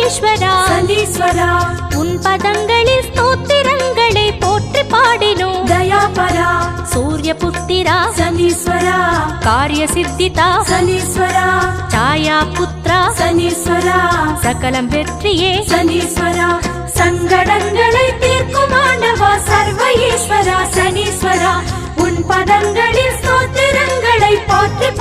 ஈஸ்வரா சனீஸ்வரா உன் பதங்களில் ஸ்தோத்திரங்களை போற்றி பாடினோம் தயாபரா சூரிய புத்திரா சனீஸ்வரா காரிய சித்திதா சனீஸ்வரா ಛಾಯಾ புத்ரா சனீஸ்வரா சகலம் வெற்றியே சனீஸ்வரா சங்கடங்களை தீர்க்கும் ஆண்டவா சர்வ ஈஸ்வரா சனீஸ்வரா உன் பதங்களில் ஸ்தோத்திரங்களை போற்றி